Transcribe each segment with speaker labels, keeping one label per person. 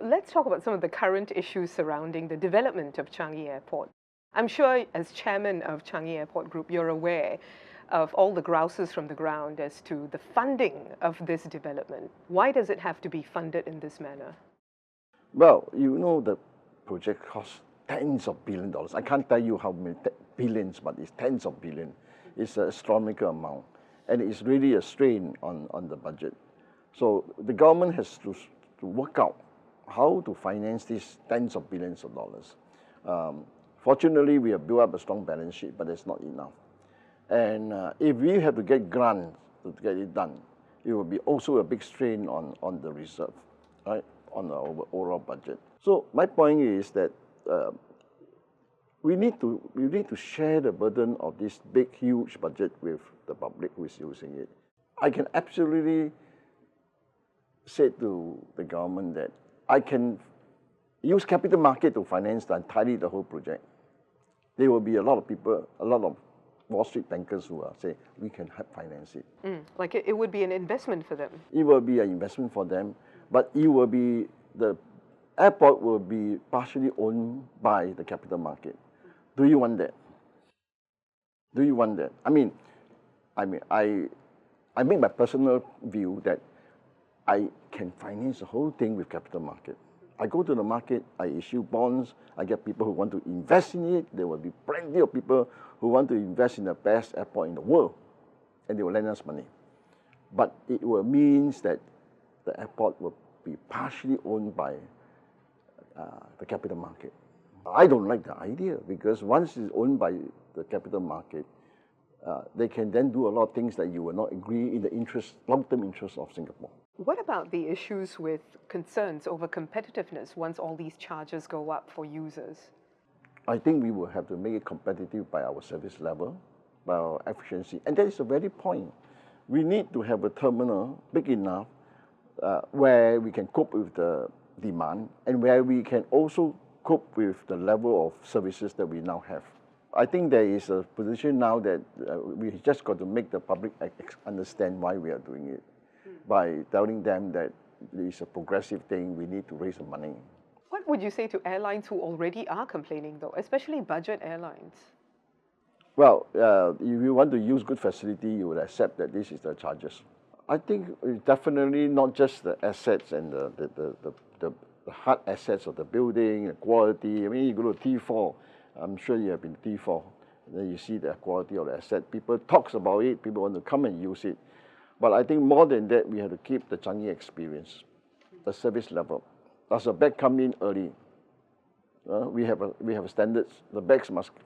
Speaker 1: let's talk about some of the current issues surrounding the development of Changi Airport. I'm sure as chairman of Changi Airport Group, you're aware of all the grouses from the ground as to the funding of this development. Why does it have to be funded in this manner?
Speaker 2: Well, you know the project costs tens of billions of dollars. I can't tell you how many billions, but it's tens of billions. It's an astronomical amount. And it's really a strain on the budget. So the government has to work out how to finance these tens of billions of dollars. Fortunately, we have built up a strong balance sheet, but it's not enough. And if we have to get grants to get it done, it will be also a big strain on the reserve, right, on the overall budget. So my point is that we need to share the burden of this big, huge budget with the public who is using it. I can absolutely say to the government that I can use capital market to finance entirely the whole project. There will be a lot of people, a lot of Wall Street bankers who will say, we can help finance it.
Speaker 1: Like it would be an investment for them.
Speaker 2: It will be an investment for them, but it will be, the airport will be partially owned by the capital market. Do you want that? Do you want that? I make my personal view that I can finance the whole thing with capital market. I go to the market, I issue bonds, I get people who want to invest in it. There will be plenty of people who want to invest in the best airport in the world, and they will lend us money. But it will mean that the airport will be partially owned by the capital market. I don't like the idea, because once it's owned by the capital market, they can then do a lot of things that you will not agree in the long-term interest of Singapore.
Speaker 1: What about the issues with concerns over competitiveness once all these charges go up for users?
Speaker 2: I think we will have to make it competitive by our service level, by our efficiency. And that is the very point. We need to have a terminal big enough where we can cope with the demand and where we can also cope with the level of services that we now have. I think there is a position now that we just got to make the public understand why we are doing it, by telling them that it's a progressive thing, we need to raise the money.
Speaker 1: What would you say to airlines who already are complaining though, especially budget airlines?
Speaker 2: Well, if you want to use good facility, you would accept that this is the charges. I think it's definitely not just the assets and the hard assets of the building, the quality. I mean, you go to T4, I'm sure you have been to T4, and then you see the quality of the asset. People talk about it, people want to come and use it. But I think more than that, we have to keep the Changi experience, the service level. Does the bag come in early? We have standards. The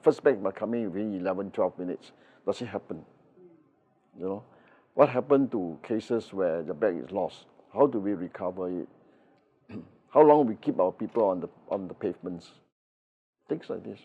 Speaker 2: first bag must come in within 11, 12 minutes. Does it happen? You know, what happened to cases where the bag is lost? How do we recover it? How long we keep our people on the pavements? Things like this.